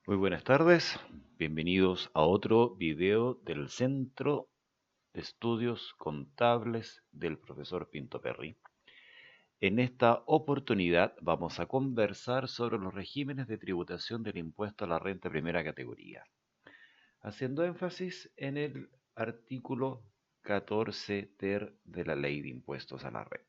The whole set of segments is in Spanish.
Muy buenas tardes, bienvenidos a otro video del Centro de Estudios Contables del profesor Pinto Perry. En esta oportunidad vamos a conversar sobre los regímenes de tributación del impuesto a la renta primera categoría, haciendo énfasis en el artículo 14 ter de la Ley de Impuestos a la Renta.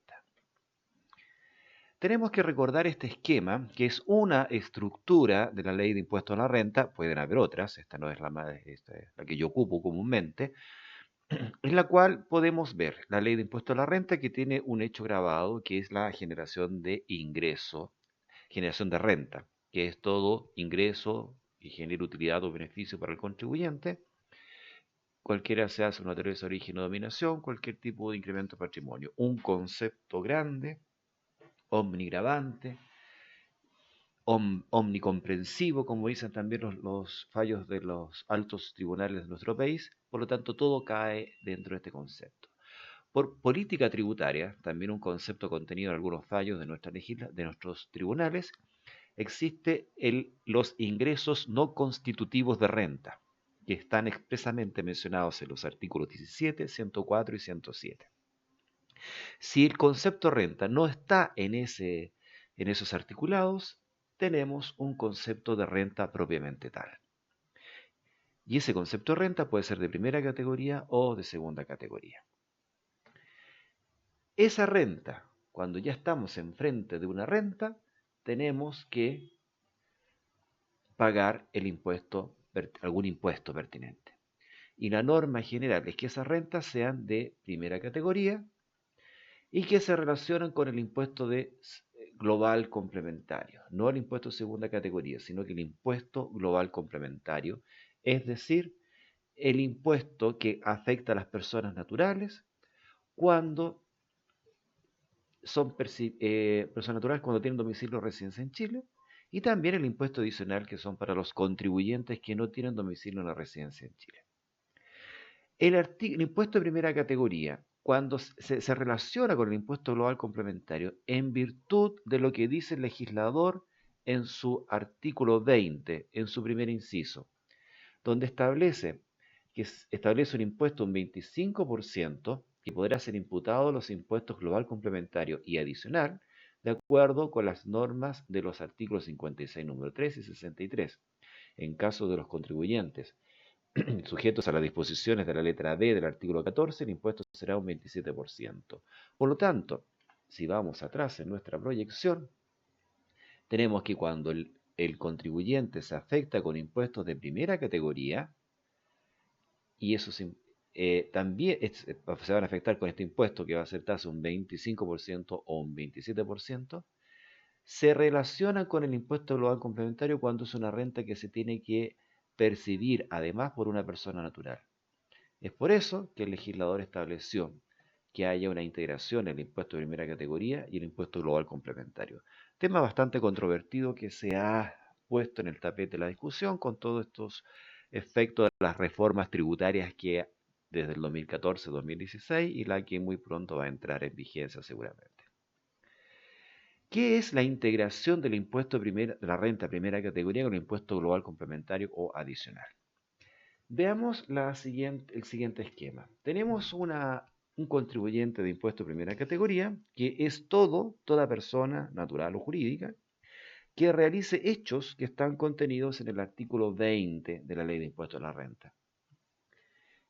Tenemos que recordar este esquema, que es una estructura de la Ley de Impuestos a la Renta, pueden haber otras, esta no es esta es la que yo ocupo comúnmente, en la cual podemos ver la Ley de Impuestos a la Renta que tiene un hecho grabado, que es la generación de ingreso, generación de renta, que es todo ingreso y genera utilidad o beneficio para el contribuyente, cualquiera sea su naturaleza, origen o dominación, cualquier tipo de incremento de patrimonio. Un concepto grande, omnigravante, omnicomprensivo, como dicen también los fallos de los altos tribunales de nuestro país, por lo tanto todo cae dentro de este concepto. Por política tributaria, también un concepto contenido en algunos fallos de, de nuestros tribunales, existe los ingresos no constitutivos de renta, que están expresamente mencionados en los artículos 17, 104 y 107. Si el concepto renta no está en esos articulados, tenemos un concepto de renta propiamente tal. Y ese concepto de renta puede ser de primera categoría o de segunda categoría. Esa renta, cuando ya estamos enfrente de una renta, tenemos que pagar algún impuesto pertinente. Y la norma general es que esas rentas sean de primera categoría y que se relacionan con el impuesto global complementario, no el impuesto de segunda categoría, sino que el impuesto global complementario, es decir, el impuesto que afecta a las personas naturales cuando son personas naturales cuando tienen domicilio o residencia en Chile, y también el impuesto adicional que son para los contribuyentes que no tienen domicilio o la residencia en Chile. El impuesto de primera categoría, cuando se relaciona con el impuesto global complementario, en virtud de lo que dice el legislador en su artículo 20, en su primer inciso, donde establece un impuesto un 25% que podrá ser imputado a los impuestos global complementario y adicional, de acuerdo con las normas de los artículos 56, número 3 y 63. En caso de los contribuyentes sujetos a las disposiciones de la letra B del artículo 14, el impuesto será un 27%. Por lo tanto, si vamos atrás en nuestra proyección, tenemos que cuando el contribuyente se afecta con impuestos de primera categoría, y eso también se van a afectar con este impuesto que va a ser tasa un 25% o un 27%, se relaciona con el impuesto global complementario cuando es una renta que se tiene que percibir además por una persona natural. Es por eso que el legislador estableció que haya una integración en el impuesto de primera categoría y el impuesto global complementario. Tema bastante controvertido que se ha puesto en el tapete de la discusión con todos estos efectos de las reformas tributarias que desde el 2014-2016 y la que muy pronto va a entrar en vigencia seguramente. ¿Qué es la integración del impuesto de la renta primera categoría con el impuesto global complementario o adicional? Veamos el siguiente esquema. Tenemos un contribuyente de impuesto de primera categoría, que es toda persona natural o jurídica, que realice hechos que están contenidos en el artículo 20 de la Ley de Impuestos a la Renta.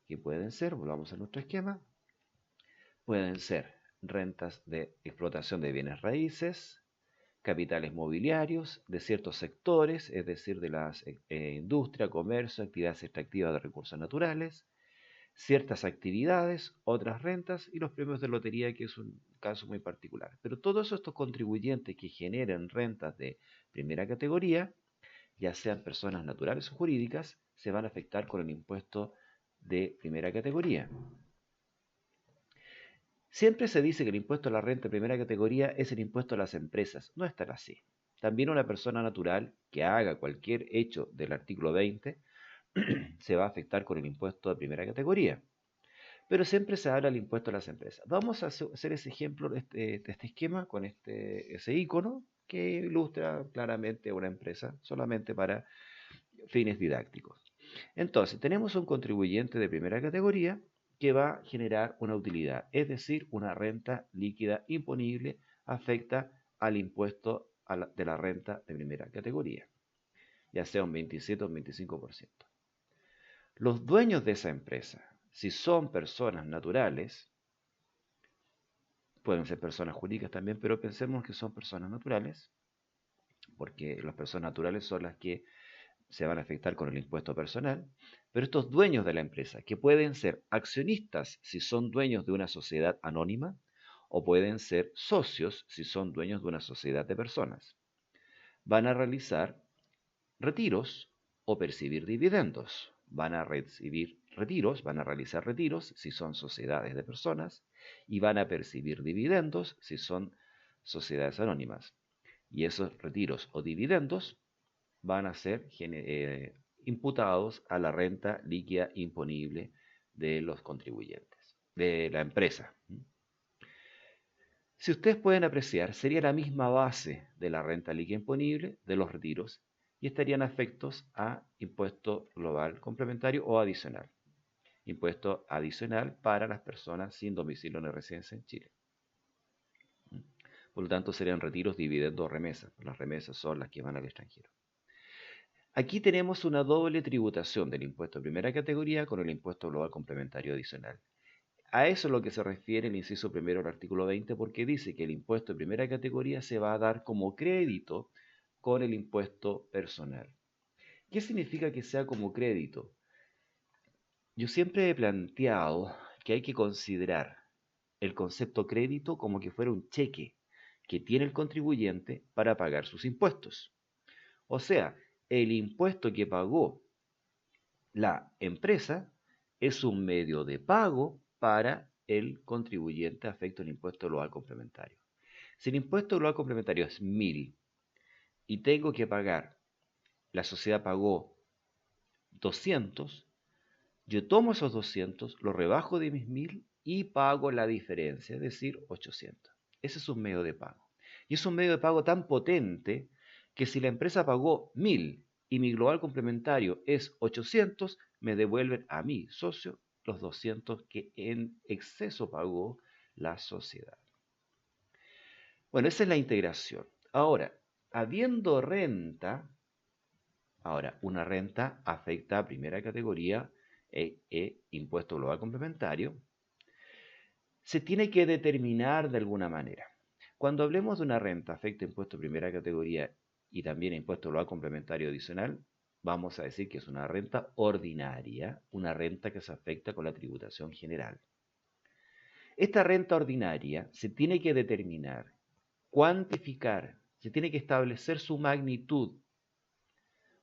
Que pueden ser, volvamos a nuestro esquema, pueden ser rentas de explotación de bienes raíces, capitales mobiliarios de ciertos sectores, es decir, de la industria, comercio, actividades extractivas de recursos naturales, ciertas actividades, otras rentas y los premios de lotería, que es un caso muy particular. Pero todos estos contribuyentes que generen rentas de primera categoría, ya sean personas naturales o jurídicas, se van a afectar con el impuesto de primera categoría. Siempre se dice que el impuesto a la renta de primera categoría es el impuesto a las empresas. No es tan así. También una persona natural que haga cualquier hecho del artículo 20 se va a afectar con el impuesto de primera categoría. Pero siempre se habla del impuesto a las empresas. Vamos a hacer ese ejemplo de este esquema con ese icono que ilustra claramente una empresa, solamente para fines didácticos. Entonces, tenemos un contribuyente de primera categoría que va a generar una utilidad, es decir, una renta líquida imponible afecta al impuesto de la renta de primera categoría, ya sea un 27 o un 25%. Los dueños de esa empresa, si son personas naturales, pueden ser personas jurídicas también, pero pensemos que son personas naturales, porque las personas naturales son las que se van a afectar con el impuesto personal, pero estos dueños de la empresa, que pueden ser accionistas si son dueños de una sociedad anónima, o pueden ser socios si son dueños de una sociedad de personas, van a realizar retiros o percibir dividendos. Van a recibir retiros, van a realizar retiros si son sociedades de personas y van a percibir dividendos si son sociedades anónimas. Y esos retiros o dividendos van a ser imputados a la renta líquida imponible de los contribuyentes, de la empresa. Si ustedes pueden apreciar, sería la misma base de la renta líquida imponible de los retiros y estarían afectos a impuesto global complementario o adicional. Impuesto adicional para las personas sin domicilio ni residencia en Chile. Por lo tanto, serían retiros, dividendos o remesas. Las remesas son las que van al extranjero. Aquí tenemos una doble tributación del impuesto de primera categoría con el impuesto global complementario adicional. A eso es lo que se refiere el inciso primero del artículo 20, porque dice que el impuesto de primera categoría se va a dar como crédito con el impuesto personal. ¿Qué significa que sea como crédito? Yo siempre he planteado que hay que considerar el concepto crédito como que fuera un cheque que tiene el contribuyente para pagar sus impuestos. O sea, el impuesto que pagó la empresa es un medio de pago para el contribuyente afecto al impuesto global complementario. Si el impuesto global complementario es 1.000 y tengo que pagar, la sociedad pagó 200, yo tomo esos 200, los rebajo de mis 1.000 y pago la diferencia, es decir, 800. Ese es un medio de pago. Y es un medio de pago tan potente que si la empresa pagó 1.000 y mi global complementario es 800, me devuelven a mí, socio, los 200 que en exceso pagó la sociedad. Bueno, esa es la integración. Ahora, habiendo renta, una renta afecta a primera categoría impuesto global complementario, se tiene que determinar de alguna manera. Cuando hablemos de una renta afecta impuesto de primera categoría y también impuesto global complementario adicional, vamos a decir que es una renta ordinaria, una renta que se afecta con la tributación general. Esta renta ordinaria se tiene que determinar, cuantificar, se tiene que establecer su magnitud,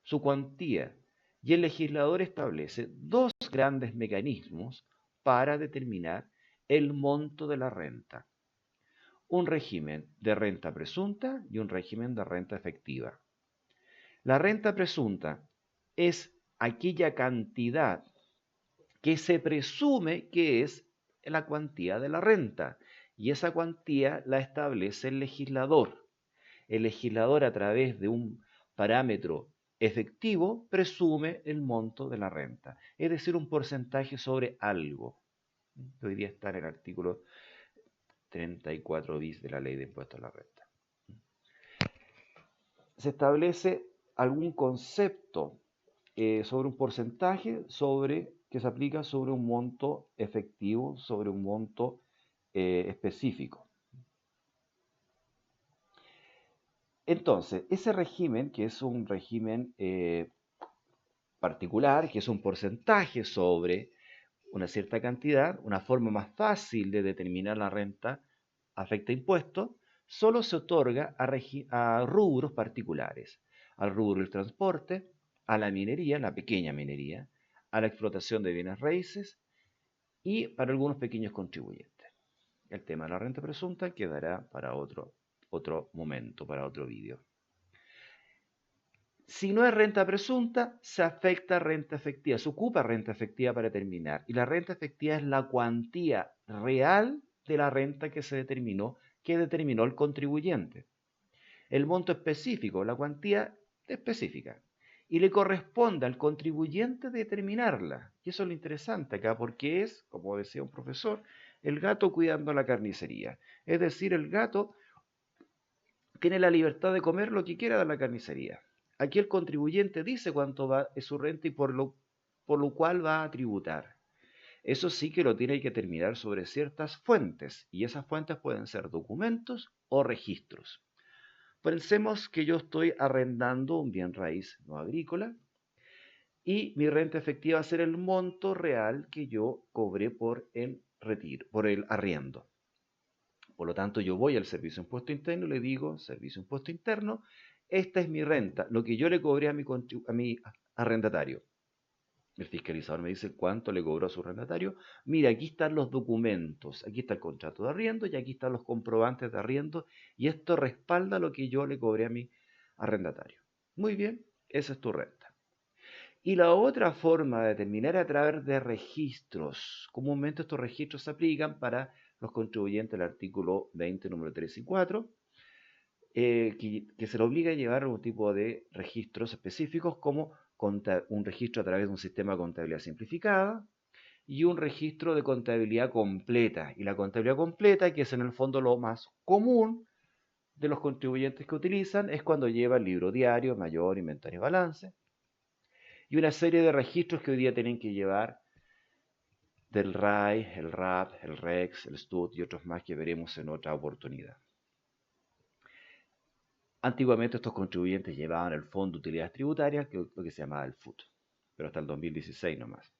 su cuantía, y el legislador establece dos grandes mecanismos para determinar el monto de la renta. Un régimen de renta presunta y un régimen de renta efectiva. La renta presunta es aquella cantidad que se presume que es la cuantía de la renta y esa cuantía la establece el legislador. El legislador a través de un parámetro efectivo presume el monto de la renta, es decir, un porcentaje sobre algo. Hoy día está en el artículo 34 bis de la Ley de Impuestos a la Renta. Se establece algún concepto sobre un porcentaje que se aplica sobre un monto efectivo, sobre un monto específico. Entonces, ese régimen, que es un régimen particular, que es un porcentaje sobre una cierta cantidad, una forma más fácil de determinar la renta afecta impuestos, solo se otorga a rubros particulares, al rubro del transporte, a la minería, la pequeña minería, a la explotación de bienes raíces y para algunos pequeños contribuyentes. El tema de la renta presunta quedará para otro momento, para otro vídeo. Si no es renta presunta, se afecta renta efectiva, se ocupa renta efectiva para determinar. Y la renta efectiva es la cuantía real de la renta que determinó el contribuyente. El monto específico, la cuantía específica. y le corresponde al contribuyente determinarla. Y eso es lo interesante acá, porque es, como decía un profesor, el gato cuidando la carnicería. Es decir, el gato tiene la libertad de comer lo que quiera de la carnicería. Aquí el contribuyente dice cuánto es su renta y por lo cual va a tributar. Eso sí que lo tiene que terminar sobre ciertas fuentes, y esas fuentes pueden ser documentos o registros. Pensemos que yo estoy arrendando un bien raíz no agrícola y mi renta efectiva va a ser el monto real que yo cobré por el retiro, por el arriendo. Por lo tanto, yo voy al Servicio de Impuesto Interno y le digo, Servicio de Impuesto Interno, esta es mi renta, lo que yo le cobré a mi arrendatario. El fiscalizador me dice cuánto le cobró a su arrendatario. Mira, aquí están los documentos, aquí está el contrato de arriendo y aquí están los comprobantes de arriendo y esto respalda lo que yo le cobré a mi arrendatario. Muy bien, esa es tu renta. Y la otra forma de determinar es a través de registros. Comúnmente estos registros se aplican para los contribuyentes del artículo 20, número 3 y 4, que se le obliga a llevar algún tipo de registros específicos como un registro a través de un sistema de contabilidad simplificada y un registro de contabilidad completa. Y la contabilidad completa, que es en el fondo lo más común de los contribuyentes que utilizan, es cuando lleva el libro diario, mayor, inventario y balance, y una serie de registros que hoy día tienen que llevar del RAI, el RAP, el REX, el STUT y otros más que veremos en otra oportunidad. Antiguamente estos contribuyentes llevaban el Fondo de Utilidades Tributarias, que es lo que se llamaba el FUT, pero hasta el 2016 nomás.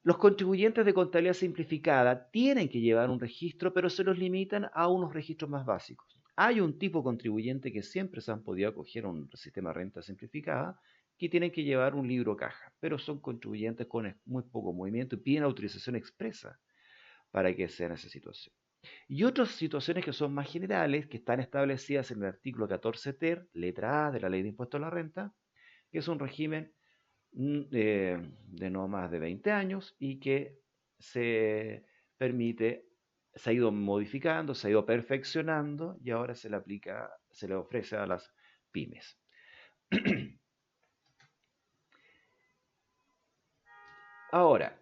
Los contribuyentes de contabilidad simplificada tienen que llevar un registro, pero se los limitan a unos registros más básicos. Hay un tipo de contribuyente que siempre se han podido acoger a un sistema de renta simplificada, que tienen que llevar un libro caja, pero son contribuyentes con muy poco movimiento y piden autorización expresa para que sea en esa situación. Y otras situaciones que son más generales, que están establecidas en el artículo 14 ter, letra A de la Ley de Impuestos a la Renta, que es un régimen de no más de 20 años y que se permite, se ha ido modificando, se ha ido perfeccionando y ahora se le aplica, se le ofrece a las pymes. Ahora,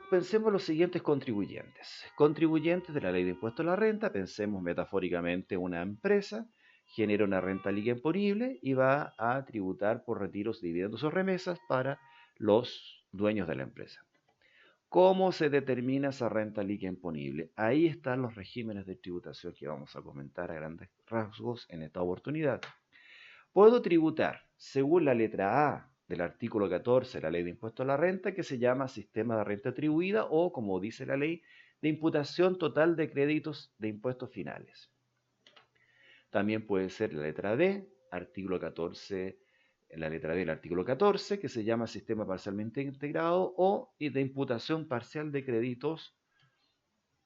pensemos los siguientes contribuyentes. Contribuyentes de la Ley de Impuestos a la Renta, pensemos metafóricamente una empresa, genera una renta líquida imponible y va a tributar por retiros, dividendos o remesas para los dueños de la empresa. ¿Cómo se determina esa renta líquida imponible? Ahí están los regímenes de tributación que vamos a comentar a grandes rasgos en esta oportunidad. Puedo tributar según la letra A del artículo 14 de la Ley de Impuestos a la Renta, que se llama Sistema de Renta Atribuida o, como dice la ley, de imputación total de créditos de impuestos finales. También puede ser la letra D, artículo 14, la letra D del artículo 14, que se llama Sistema Parcialmente Integrado o de imputación parcial de créditos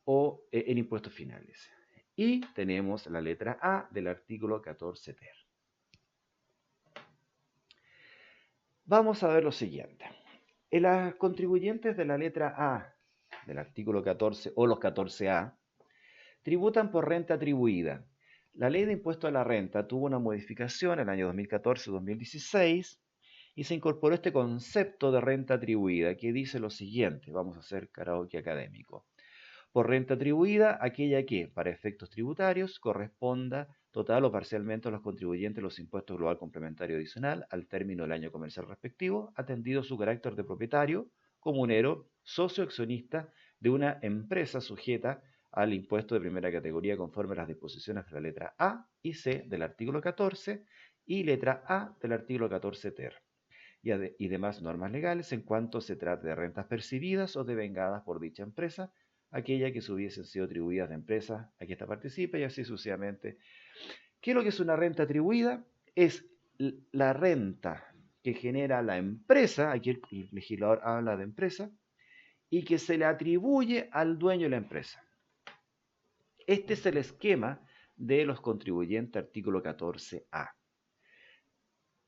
o en impuestos finales. Y tenemos la letra A del artículo 14 ter. Vamos a ver lo siguiente. Los contribuyentes de la letra A del artículo 14 o los 14A tributan por renta atribuida. La Ley de Impuesto a la Renta tuvo una modificación en el año 2014-2016 y se incorporó este concepto de renta atribuida que dice lo siguiente, vamos a hacer karaoke académico. Por renta atribuida, aquella que, para efectos tributarios, corresponda total o parcialmente a los contribuyentes los impuestos global complementario adicional al término del año comercial respectivo, atendido su carácter de propietario, comunero, socio accionista de una empresa sujeta al impuesto de primera categoría conforme a las disposiciones de la letra A y C del artículo 14 y letra A del artículo 14 ter y demás normas legales en cuanto se trate de rentas percibidas o devengadas por dicha empresa, aquella que se hubiesen sido atribuidas de empresa a que ésta participe y así sucesivamente. ¿Qué es lo que es una renta atribuida? Es la renta que genera la empresa, aquí el legislador habla de empresa, y que se le atribuye al dueño de la empresa. Este es el esquema de los contribuyentes artículo 14A.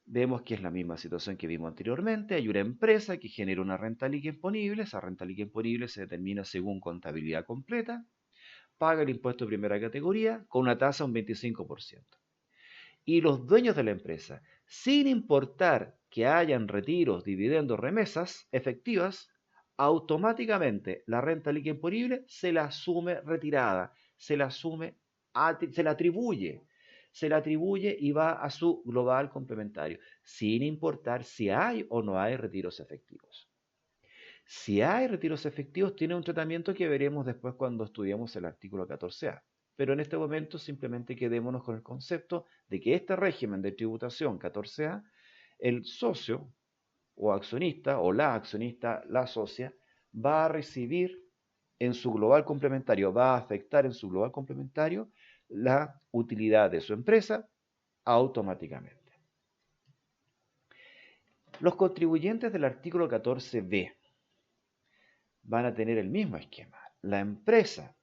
Vemos que es la misma situación que vimos anteriormente. Hay una empresa que genera una renta líquida imponible. Esa renta líquida imponible se determina según contabilidad completa. Paga el impuesto de primera categoría con una tasa de un 25%. y los dueños de la empresa, sin importar que hayan retiros, dividendos, remesas efectivas, automáticamente la renta líquida imponible se la asume retirada, se la asume, se la atribuye. Se la atribuye y va a su global complementario, sin importar si hay o no hay retiros efectivos. Si hay retiros efectivos, tiene un tratamiento que veremos después cuando estudiemos el artículo 14A. Pero en este momento simplemente quedémonos con el concepto de que este régimen de tributación 14A, el socio o accionista o la socia, va a recibir en su global complementario, va a afectar en su global complementario la utilidad de su empresa automáticamente. Los contribuyentes del artículo 14b van a tener el mismo esquema. La empresa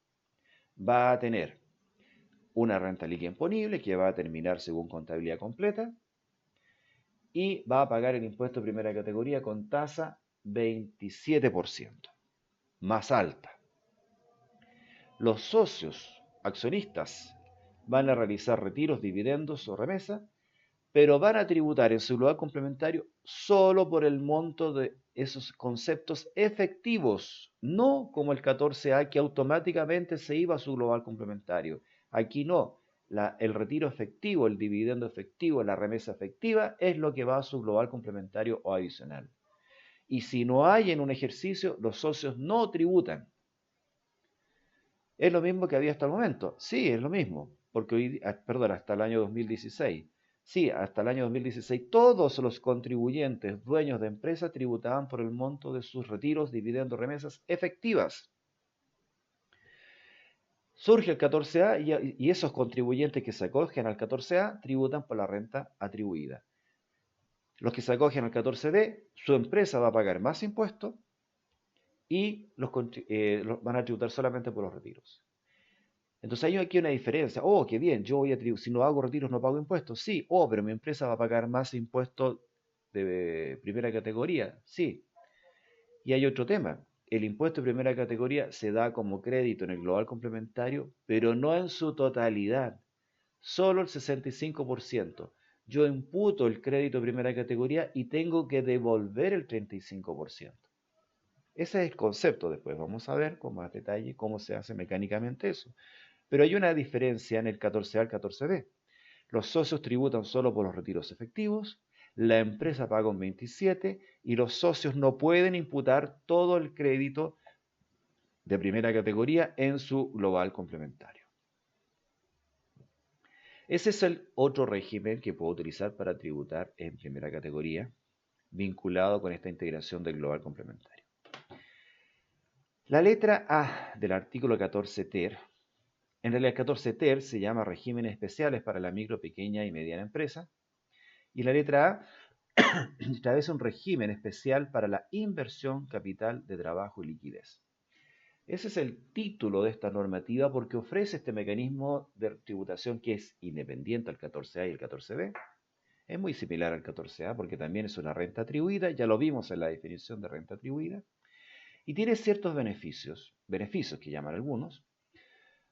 va a tener una renta líquida imponible que va a terminar según contabilidad completa y va a pagar el impuesto de primera categoría con tasa 27%, más alta. Los socios accionistas van a realizar retiros, dividendos o remesa, pero van a tributar en su global complementario solo por el monto de esos conceptos efectivos, no como el 14A que automáticamente se iba a su global complementario. Aquí no, el retiro efectivo, el dividendo efectivo, la remesa efectiva es lo que va a su global complementario o adicional. Y si no hay en un ejercicio, los socios no tributan. ¿Es lo mismo que había hasta el momento? Sí, es lo mismo, porque hoy, perdón, hasta el año 2016. Sí, hasta el año 2016 todos los contribuyentes, dueños de empresas, tributaban por el monto de sus retiros, dividendos, remesas efectivas. Surge el 14A y esos contribuyentes que se acogen al 14A tributan por la renta atribuida. Los que se acogen al 14B, su empresa va a pagar más impuestos y van a tributar solamente por los retiros. Entonces hay aquí una diferencia. Oh, qué bien, yo voy a si no hago retiros no pago impuestos. Sí, oh, pero mi empresa va a pagar más impuestos de primera categoría. Sí. Y hay otro tema. El impuesto de primera categoría se da como crédito en el global complementario, pero no en su totalidad. Solo el 65%. Yo imputo el crédito de primera categoría y tengo que devolver el 35%. Ese es el concepto después. Vamos a ver con más detalle cómo se hace mecánicamente eso. Pero hay una diferencia en el 14A al 14B. Los socios tributan solo por los retiros efectivos, la empresa paga un 27% y los socios no pueden imputar todo el crédito de primera categoría en su global complementario. Ese es el otro régimen que puedo utilizar para tributar en primera categoría, vinculado con esta integración del global complementario. La letra A del artículo 14 ter, en realidad el 14 ter se llama regímenes especiales para la micro, pequeña y mediana empresa, y la letra A establece un régimen especial para la inversión, capital de trabajo y liquidez. Ese es el título de esta normativa porque ofrece este mecanismo de tributación que es independiente al 14A y el 14B. Es muy similar al 14A porque también es una renta atribuida, ya lo vimos en la definición de renta atribuida, y tiene ciertos beneficios que llaman algunos.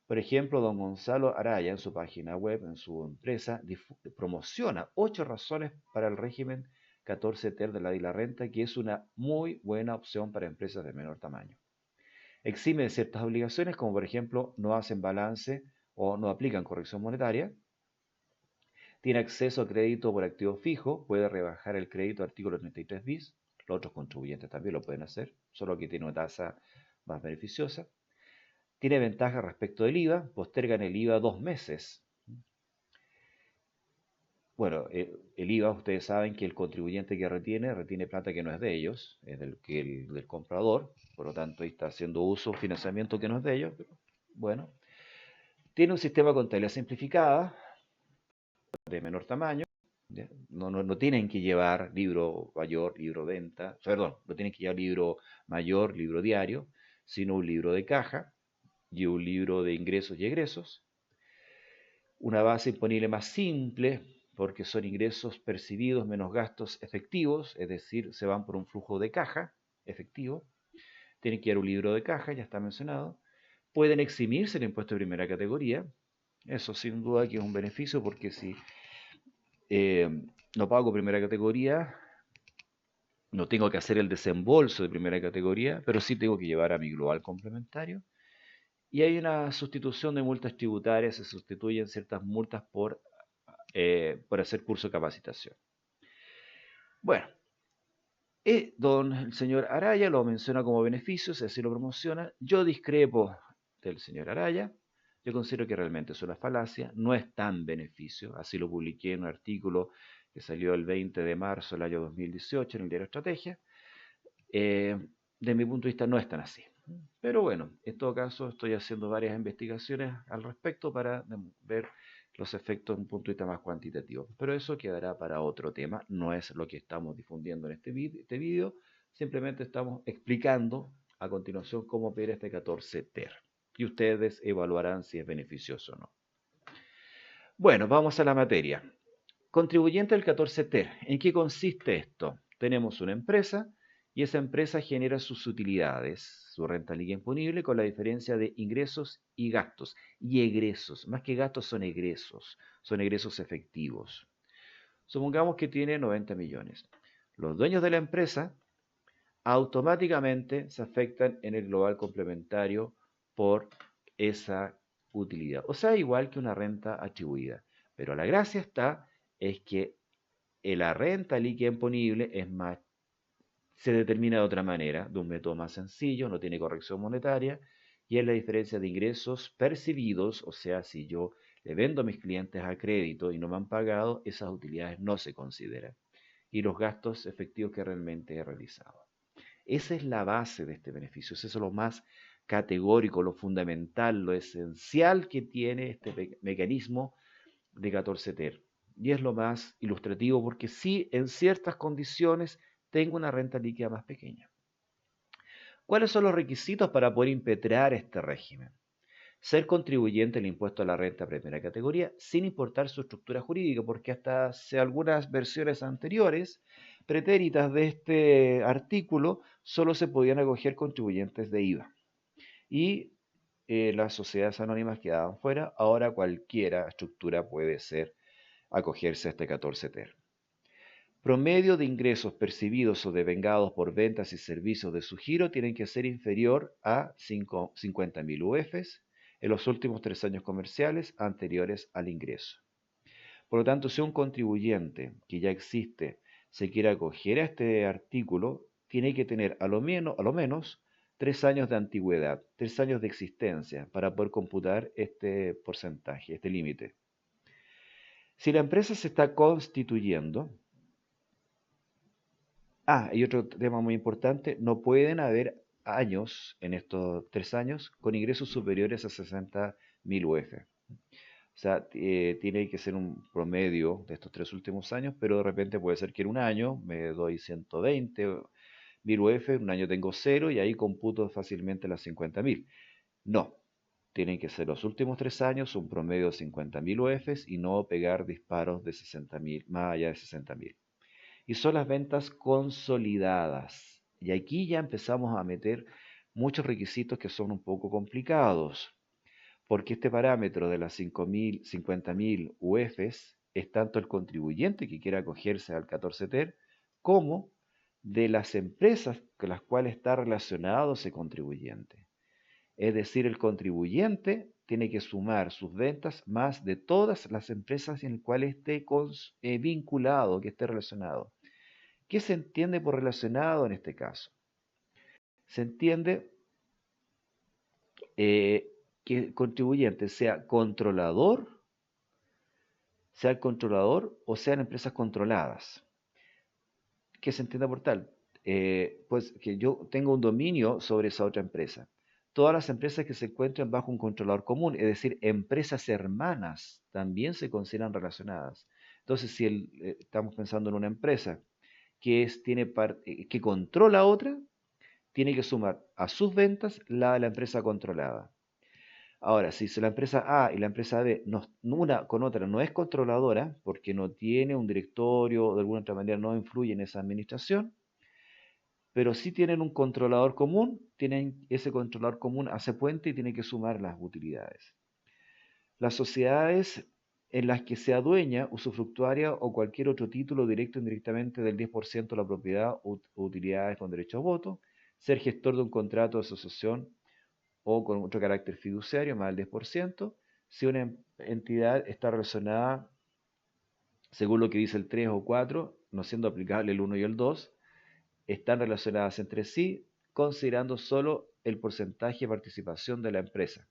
Por ejemplo, don Gonzalo Araya en su página web, en su empresa, promociona 8 razones para el régimen 14 ter de la ley de la renta, que es una muy buena opción para empresas de menor tamaño. Exime de ciertas obligaciones, como por ejemplo no hacen balance o no aplican corrección monetaria. Tiene acceso a crédito por activo fijo, puede rebajar el crédito artículo 33 bis. Los otros contribuyentes también lo pueden hacer, solo que tiene una tasa más beneficiosa. Tiene ventaja respecto del IVA, postergan el IVA 2 meses. Bueno, el IVA, ustedes saben que el contribuyente que retiene plata que no es de ellos, es del comprador, por lo tanto ahí está haciendo uso, financiamiento que no es de ellos. Pero, bueno, tiene un sistema de contabilidad simplificada, de menor tamaño, no tienen que llevar libro mayor, libro venta, perdón, no tienen que llevar libro mayor, libro diario, sino un libro de caja y un libro de ingresos y egresos. Una base imponible más simple, porque son ingresos percibidos menos gastos efectivos, es decir, se van por un flujo de caja efectivo. Tienen que llevar un libro de caja, ya está mencionado. Pueden eximirse el impuesto de primera categoría. Eso sin duda que es un beneficio, porque si eh, no pago primera categoría, no tengo que hacer el desembolso de primera categoría, pero sí tengo que llevar a mi global complementario. Y hay una sustitución de multas tributarias, se sustituyen ciertas multas por hacer curso de capacitación. Bueno, el señor Araya lo menciona como beneficios, así lo promociona. Yo discrepo del señor Araya. Yo considero que realmente es una falacia, no es tan beneficio. Así lo publiqué en un artículo que salió el 20 de marzo del año 2018 en el diario Estrategia. Eh, de mi punto de vista no es tan así. Pero bueno, en todo caso estoy haciendo varias investigaciones al respecto para ver los efectos desde un punto de vista más cuantitativo. Pero eso quedará para otro tema, no es lo que estamos difundiendo en este vídeo, simplemente estamos explicando a continuación cómo opera este 14 TER. Y ustedes evaluarán si es beneficioso o no. Bueno, vamos a la materia. Contribuyente del 14 TER. ¿En qué consiste esto? Tenemos una empresa y esa empresa genera sus utilidades, su renta líquida imponible, con la diferencia de ingresos y gastos. Y egresos, más que gastos son egresos efectivos. Supongamos que tiene 90 millones. Los dueños de la empresa automáticamente se afectan en el global complementario por esa utilidad. O sea, igual que una renta atribuida. Pero la gracia es que la renta líquida imponible se determina de otra manera, de un método más sencillo, no tiene corrección monetaria, y es la diferencia de ingresos percibidos, o sea, si yo le vendo a mis clientes a crédito y no me han pagado, esas utilidades no se consideran, y los gastos efectivos que realmente he realizado. Esa es la base de este beneficio, eso es lo más categórico, lo fundamental, lo esencial que tiene este mecanismo de 14 TER. Y es lo más ilustrativo porque sí, en ciertas condiciones, tengo una renta líquida más pequeña. ¿Cuáles son los requisitos para poder impetrar este régimen? Ser contribuyente al impuesto a la renta primera categoría sin importar su estructura jurídica, porque hasta hace algunas versiones anteriores, pretéritas de este artículo, solo se podían acoger contribuyentes de IVA. Y las sociedades anónimas quedaban fuera, ahora cualquiera estructura puede acogerse a este 14 TER. Promedio de ingresos percibidos o devengados por ventas y servicios de su giro tienen que ser inferior a 50.000 UFs en los últimos 3 años comerciales anteriores al ingreso. Por lo tanto, si un contribuyente que ya existe se quiere acoger a este artículo, tiene que tener a lo menos 3 años de antigüedad, 3 años de existencia para poder computar este porcentaje, este límite. Si la empresa se está constituyendo, y otro tema muy importante, no pueden haber años, en estos 3 años, con ingresos superiores a 60.000 UF. O sea, tiene que ser un promedio de estos 3 últimos años, pero de repente puede ser que en un año me doy 120.000 UF, un año tengo 0 y ahí computo fácilmente las 50.000. No, tienen que ser los últimos 3 años un promedio de 50.000 UFs y no pegar disparos de 60.000, más allá de 60.000. Y son las ventas consolidadas. Y aquí ya empezamos a meter muchos requisitos que son un poco complicados, porque este parámetro de las 50.000 UFs es tanto el contribuyente que quiera acogerse al 14 TER como de las empresas con las cuales está relacionado ese contribuyente. Es decir, el contribuyente tiene que sumar sus ventas más de todas las empresas en las cuales esté vinculado, que esté relacionado. ¿Qué se entiende por relacionado en este caso? Se entiende que el contribuyente sea el controlador o sean empresas controladas. ¿Qué se entiende por tal? Pues que yo tengo un dominio sobre esa otra empresa. Todas las empresas que se encuentran bajo un controlador común, es decir, empresas hermanas, también se consideran relacionadas. Entonces, si estamos pensando en una empresa que controla a otra, tiene que sumar a sus ventas la de la empresa controlada. Ahora, si la empresa A y la empresa B, una con otra no es controladora, porque no tiene un directorio o de alguna otra manera no influye en esa administración, pero sí tienen un controlador común, ese controlador común hace puente y tiene que sumar las utilidades. Las sociedades en las que se adueña, usufructuaria o cualquier otro título directo o indirectamente del 10% de la propiedad o utilidades con derecho a voto, ser gestor de un contrato de asociación o con otro carácter fiduciario, más del 10%, si una entidad está relacionada, según lo que dice el 3 o 4, no siendo aplicable el 1 y el 2, están relacionadas entre sí, considerando solo el porcentaje de participación de la empresa.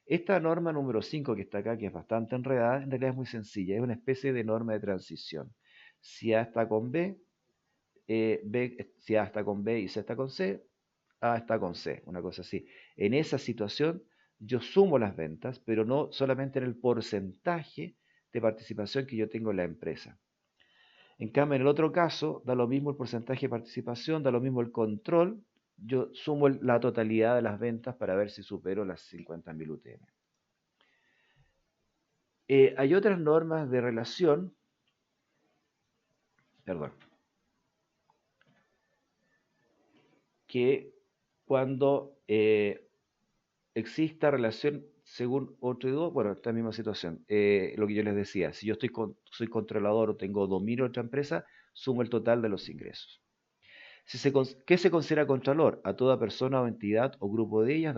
Esta norma número 5 que está acá, que es bastante enredada, en realidad es muy sencilla, es una especie de norma de transición. Si A está con B, si A está con B y C está con C, A está con C, una cosa así. En esa situación yo sumo las ventas, pero no solamente en el porcentaje de participación que yo tengo en la empresa. En cambio, en el otro caso, da lo mismo el porcentaje de participación, da lo mismo el control, yo sumo la totalidad de las ventas para ver si supero las 50.000 UTM. Hay otras normas de relación, perdón, que cuando exista relación según otro y dos, bueno, esta misma situación, lo que yo les decía, si yo soy controlador o tengo dominio de otra empresa, sumo el total de los ingresos. ¿Qué se considera contralor? A toda persona o entidad o grupo de ellas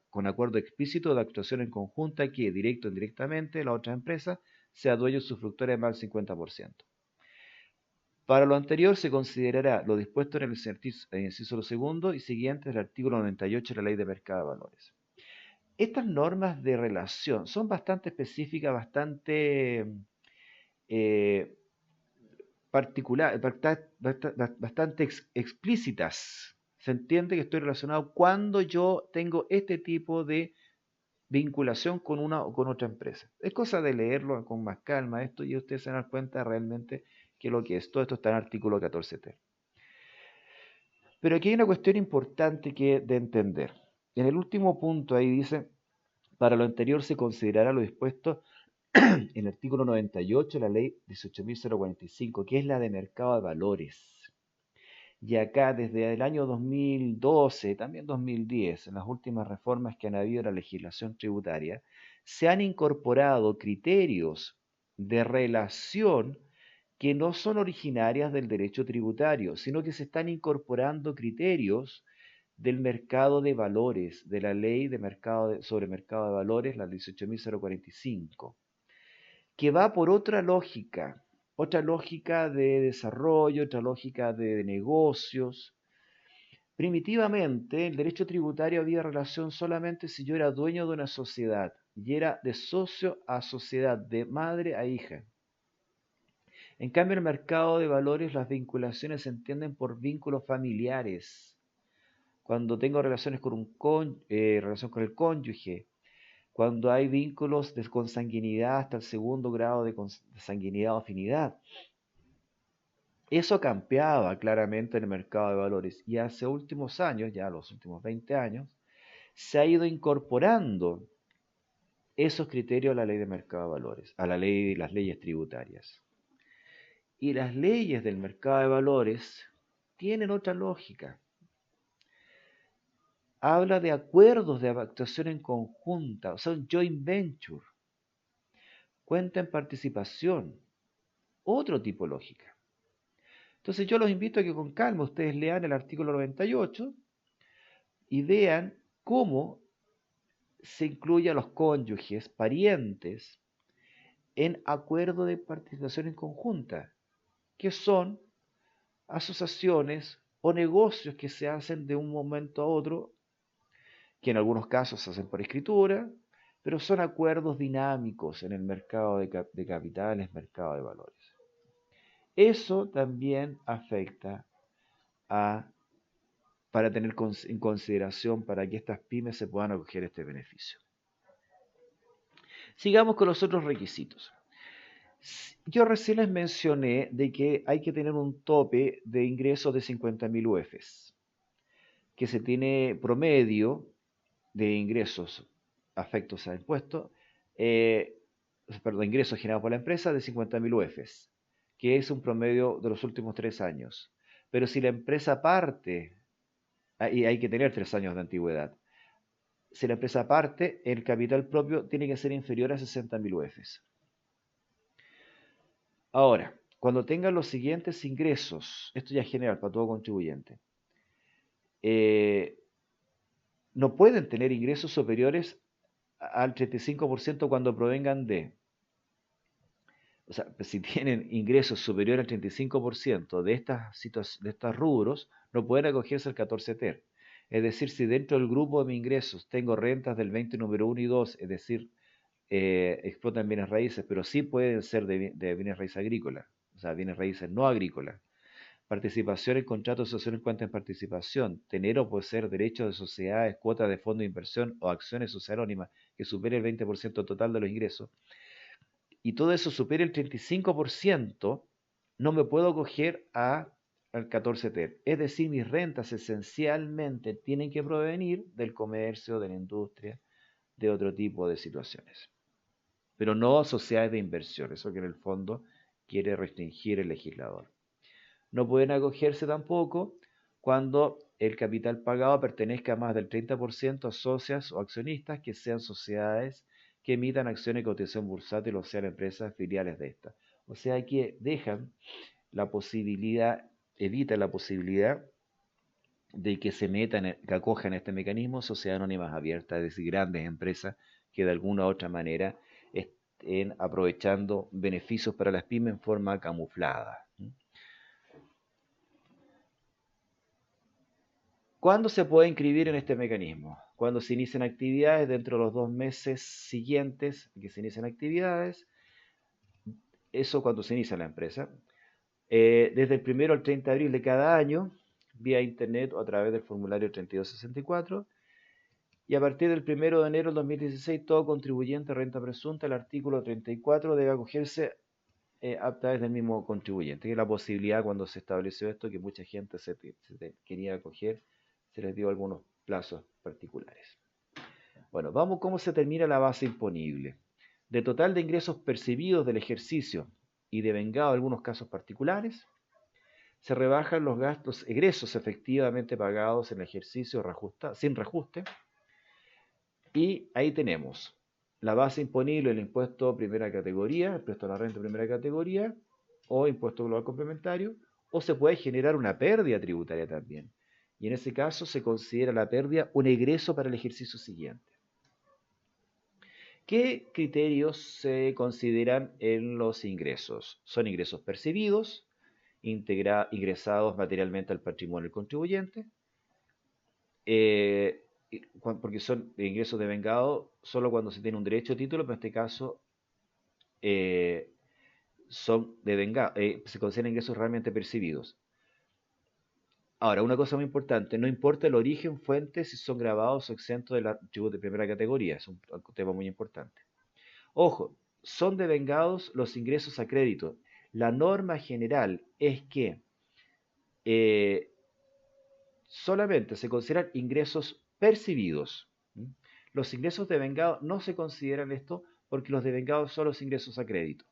con acuerdo explícito de actuación en conjunta que, directo o indirectamente, la otra empresa sea dueño o usufructuaria de más del 50%. Para lo anterior se considerará lo dispuesto en el inciso segundo y siguiente del artículo 98 de la Ley de Mercado de Valores. Estas normas de relación son bastante específicas, eh, bastante explícitas. Se entiende que estoy relacionado cuando yo tengo este tipo de vinculación con una o con otra empresa. Es cosa de leerlo con más calma esto y ustedes se dan cuenta realmente que lo que es. Todo esto está en el artículo 14T. Pero aquí hay una cuestión importante de entender. En el último punto ahí dice, para lo anterior se considerará lo dispuesto en el artículo 98 de la ley 18.045, que es la de mercado de valores. Y acá desde el año 2012, también 2010, en las últimas reformas que han habido en la legislación tributaria, se han incorporado criterios de relación que no son originarias del derecho tributario, sino que se están incorporando criterios del mercado de valores, de la ley sobre mercado de valores, la 18.045, que va por otra lógica de desarrollo, otra lógica de negocios. Primitivamente, el derecho tributario había relación solamente si yo era dueño de una sociedad y era de socio a sociedad, de madre a hija. En cambio, en el mercado de valores las vinculaciones se entienden por vínculos familiares. Cuando tengo relación con el cónyuge, cuando hay vínculos de consanguinidad hasta el segundo grado de consanguinidad o afinidad. Eso cambiaba claramente en el mercado de valores y hace últimos años, ya los últimos 20 años, se ha ido incorporando esos criterios a la ley de mercado de valores, a las leyes tributarias. Y las leyes del mercado de valores tienen otra lógica. Habla de acuerdos de actuación en conjunta, o sea, un joint venture. Cuenta en participación, otro tipo de lógica. Entonces yo los invito a que con calma ustedes lean el artículo 98 y vean cómo se incluye a los cónyuges, parientes, en acuerdo de participación en conjunta, que son asociaciones o negocios que se hacen de un momento a otro, que en algunos casos se hacen por escritura, pero son acuerdos dinámicos en el mercado de capitales, mercado de valores. Eso también afecta para tener en consideración para que estas pymes se puedan acoger este beneficio. Sigamos con los otros requisitos. Yo recién les mencioné de que hay que tener un tope de ingresos de 50.000 UFs, que se tiene promedio de ingresos afectos a impuestos, ingresos generados por la empresa de 50.000 UFs, que es un promedio de los últimos 3 años. Pero si la empresa parte, y hay que tener 3 años de antigüedad, si la empresa parte, el capital propio tiene que ser inferior a 60.000 UFs. Ahora, cuando tengan los siguientes ingresos, esto ya es general para todo contribuyente, eh, no pueden tener ingresos superiores al 35% cuando provengan de, o sea, pues si tienen ingresos superiores al 35% de estos rubros, no pueden acogerse al 14 ter. Es decir, si dentro del grupo de mis ingresos tengo rentas del 20 número 1 y 2, es decir, explotan bienes raíces, pero sí pueden ser de bienes raíces agrícolas, o sea, bienes raíces no agrícolas. Participación en contratos de asociación en cuenta en participación, tener o poseer derechos de sociedades, cuotas de fondo de inversión o acciones sociales anónimas que supere el 20% total de los ingresos, y todo eso supere el 35%, no me puedo acoger al 14 ter. Es decir, mis rentas esencialmente tienen que provenir del comercio, de la industria, de otro tipo de situaciones. Pero no sociedades de inversión, eso que en el fondo quiere restringir el legislador. No pueden acogerse tampoco cuando el capital pagado pertenezca a más del 30% a socias o accionistas que sean sociedades que emitan acciones de cotización bursátil o sean empresas filiales de estas. O sea que dejan la posibilidad, evitan la posibilidad de que se metan, que acojan este mecanismo sociedades anónimas abiertas, es decir, grandes empresas que de alguna u otra manera estén aprovechando beneficios para las pymes en forma camuflada. ¿Cuándo se puede inscribir en este mecanismo? Cuando se inician actividades dentro de los 2 meses siguientes que se inician actividades, eso cuando se inicia la empresa, desde el 1 al 30 de abril de cada año, vía internet o a través del formulario 3264, y a partir del 1 de enero del 2016, todo contribuyente de renta presunta, el artículo 34, debe acogerse a través del mismo contribuyente, que es la posibilidad cuando se estableció esto, que mucha gente quería acoger, se les dio algunos plazos particulares. Bueno, vamos cómo se termina la base imponible. De total de ingresos percibidos del ejercicio y devengado algunos casos particulares, se rebajan los gastos egresos efectivamente pagados en el ejercicio sin reajuste, y ahí tenemos la base imponible del impuesto primera categoría, el impuesto a la renta primera categoría, o impuesto global complementario, o se puede generar una pérdida tributaria también. Y en ese caso se considera la pérdida un egreso para el ejercicio siguiente. ¿Qué criterios se consideran en los ingresos? Son ingresos percibidos, ingresados materialmente al patrimonio del contribuyente, porque son ingresos devengados solo cuando se tiene un derecho a título, pero en este caso eh, se consideran ingresos realmente percibidos. Ahora, una cosa muy importante, no importa el origen, fuente, si son grabados o exentos del tributo de primera categoría, es un tema muy importante. Ojo, son devengados los ingresos a crédito. La norma general es que eh, solamente se consideran ingresos percibidos. Los ingresos devengados no se consideran esto porque los devengados son los ingresos a crédito.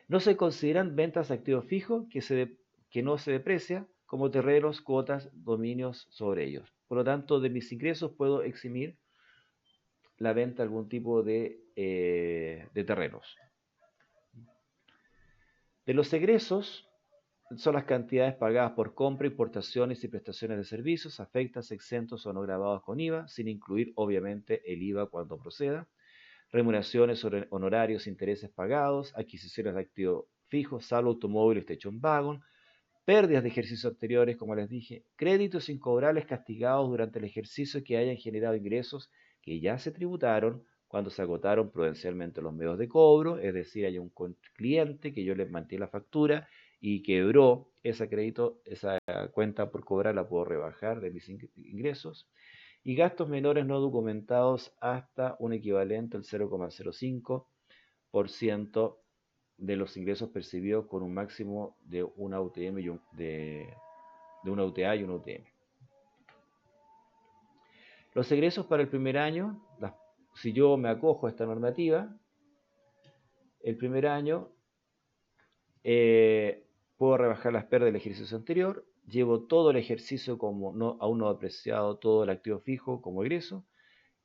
No se consideran ventas de activos fijos que no se deprecia, como terrenos, cuotas, dominios sobre ellos. Por lo tanto, de mis ingresos puedo eximir la venta de algún tipo de terrenos. De los egresos son las cantidades pagadas por compra, importaciones y prestaciones de servicios, afectas, exentos o no grabados con IVA, sin incluir obviamente el IVA cuando proceda, remuneraciones sobre honorarios, intereses pagados, adquisiciones de activos fijos, salvo automóviles, station wagon, pérdidas de ejercicios anteriores, como les dije, créditos incobrables castigados durante el ejercicio que hayan generado ingresos que ya se tributaron cuando se agotaron prudencialmente los medios de cobro, es decir, hay un cliente que yo le mantuve la factura y quebró ese crédito, esa cuenta por cobrar la puedo rebajar de mis ingresos, y gastos menores no documentados hasta un equivalente al 0,05% de los ingresos percibidos con un máximo de una UTM de una UTA y una UTM. Los egresos para el primer año, si yo me acojo a esta normativa, el primer año puedo rebajar las pérdidas del ejercicio anterior, llevo todo el ejercicio como aún no apreciado, todo el activo fijo como egreso,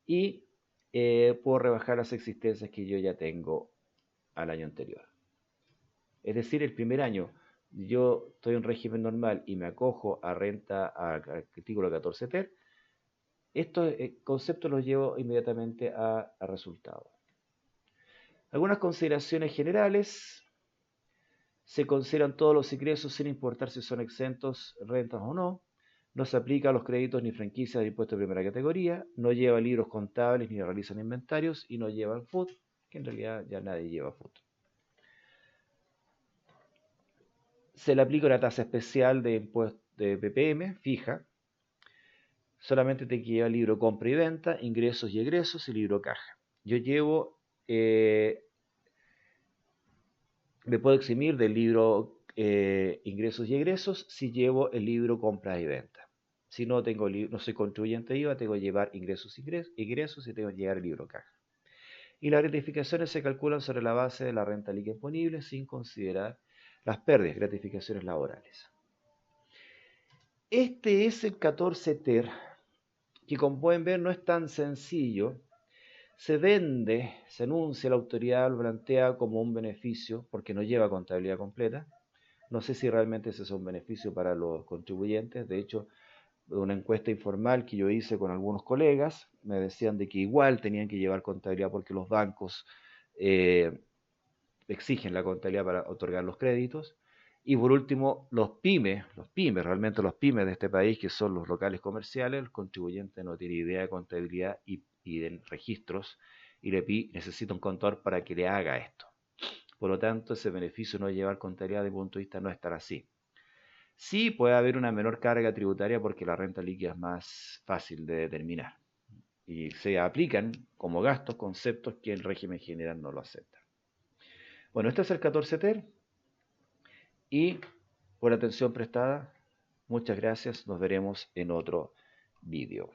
y puedo rebajar las existencias que yo ya tengo al año anterior. Es decir, el primer año yo estoy en régimen normal y me acojo a renta al artículo 14 ter, estos conceptos los llevo inmediatamente a resultados. Algunas consideraciones generales. Se consideran todos los ingresos sin importar si son exentos, rentas o no. No se aplica a los créditos ni franquicias de impuesto de primera categoría. No lleva libros contables ni realizan inventarios y no llevan FUT, que en realidad ya nadie lleva FUT. Se le aplica una tasa especial de impuesto de PPM fija. Solamente te lleva libro compra y venta, ingresos y egresos y libro caja. Yo llevo, me puedo eximir del libro ingresos y egresos si llevo el libro compra y venta. Si no tengo no soy contribuyente IVA, tengo que llevar ingresos y tengo que llevar el libro caja. Y las gratificaciones se calculan sobre la base de la renta líquida imponible sin considerar las pérdidas, gratificaciones laborales. Este es el 14 ter, que como pueden ver no es tan sencillo. Se vende, se anuncia, la autoridad lo plantea como un beneficio porque no lleva contabilidad completa. No sé si realmente ese es un beneficio para los contribuyentes. De hecho, una encuesta informal que yo hice con algunos colegas me decían de que igual tenían que llevar contabilidad porque los bancos exigen la contabilidad para otorgar los créditos. Y por último, realmente los pymes de este país, que son los locales comerciales, el contribuyente no tiene idea de contabilidad y piden registros y necesita un contador para que le haga esto. Por lo tanto, ese beneficio no llevar contabilidad de punto de vista no estar así. Sí puede haber una menor carga tributaria porque la renta líquida es más fácil de determinar y se aplican como gastos conceptos que el régimen general no lo acepta. Bueno, este es el 14 ter y por la atención prestada, muchas gracias, nos veremos en otro vídeo.